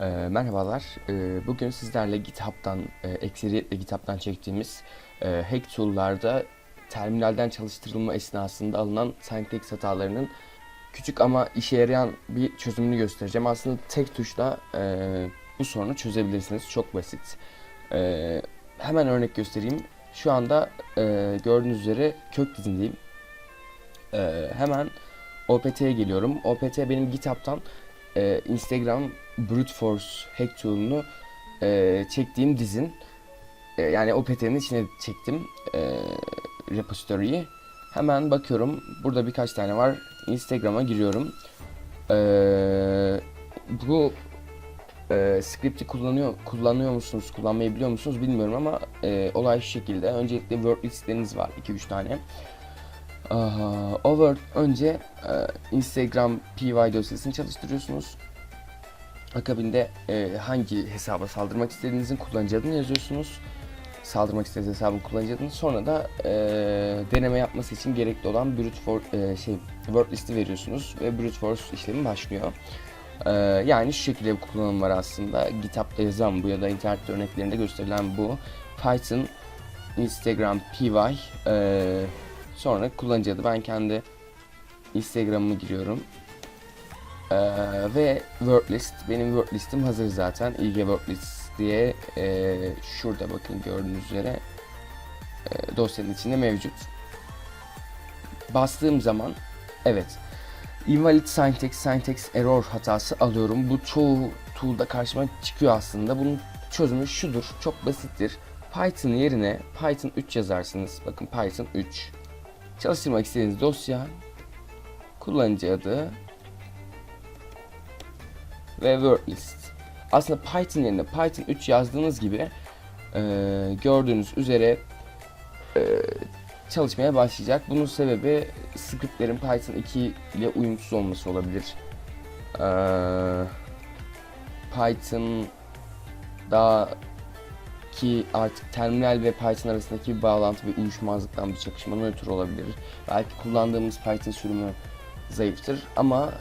Merhabalar. Bugün sizlerle GitHub'dan, ekseriyetle GitHub'dan çektiğimiz hack tool'larda terminalden çalıştırılma esnasında alınan syntax hatalarının küçük ama işe yarayan bir çözümünü göstereceğim. Aslında tek tuşla bu sorunu çözebilirsiniz. Çok basit. Hemen örnek göstereyim. Şu anda gördüğünüz üzere kök dizindeyim. Hemen OPT'ye geliyorum. OPT benim GitHub'tan Instagram Brute Force hack tool'unu çektiğim dizin, yani OPT'nin içine çektim repository'yi. Hemen bakıyorum, burada birkaç tane var. Instagram'a giriyorum. Bu script'i kullanıyor musunuz, kullanmayı biliyor musunuz bilmiyorum ama olay şu şekilde. Öncelikle word listleriniz var, 2-3 tane. Önce Instagram py dosyasını çalıştırıyorsunuz. Akabinde hangi hesaba saldırmak istediğinizin kullanıcı adını yazıyorsunuz. Saldırmak istediğiniz hesabın kullanıcı adını. Sonra da deneme yapması için gerekli olan word listi veriyorsunuz ve brute force işlemi başlıyor. Yani şu şekilde bir kullanım var aslında. GitHub'da yazan bu ya da internet örneklerinde gösterilen bu. Python Instagram py sonra kullanıcı adı. Ben kendi Instagram'ımı giriyorum. Ve word list. Benim word listim hazır zaten. İlge word list diye şurada bakın gördüğünüz üzere dosyanın içinde mevcut. Bastığım zaman evet, invalid syntax error hatası alıyorum. Bu çoğu tool'da karşıma çıkıyor aslında. Bunun çözümü şudur. Çok basittir. Python yerine Python 3 yazarsınız. Bakın Python 3. Çalıştırmak istediğiniz dosya, kullanıcı adı ve word list. Aslında Python yerine Python 3 yazdığınız gibi gördüğünüz üzere çalışmaya başlayacak. Bunun sebebi scriptlerin Python 2 ile uyumsuz olması olabilir. Python'da ki artık terminal ve Python arasındaki bir bağlantı ve uyuşmazlıktan bir çakışmadan ötürü olabilir. Belki kullandığımız Python sürümü zayıftır ama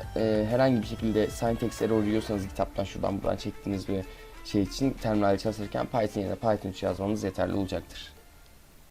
herhangi bir şekilde syntax error yiyorsanız GitHub'dan şuradan buradan çektiğiniz bir şey için terminalde çalışırken Python yerine Python 3 yazmanız yeterli olacaktır.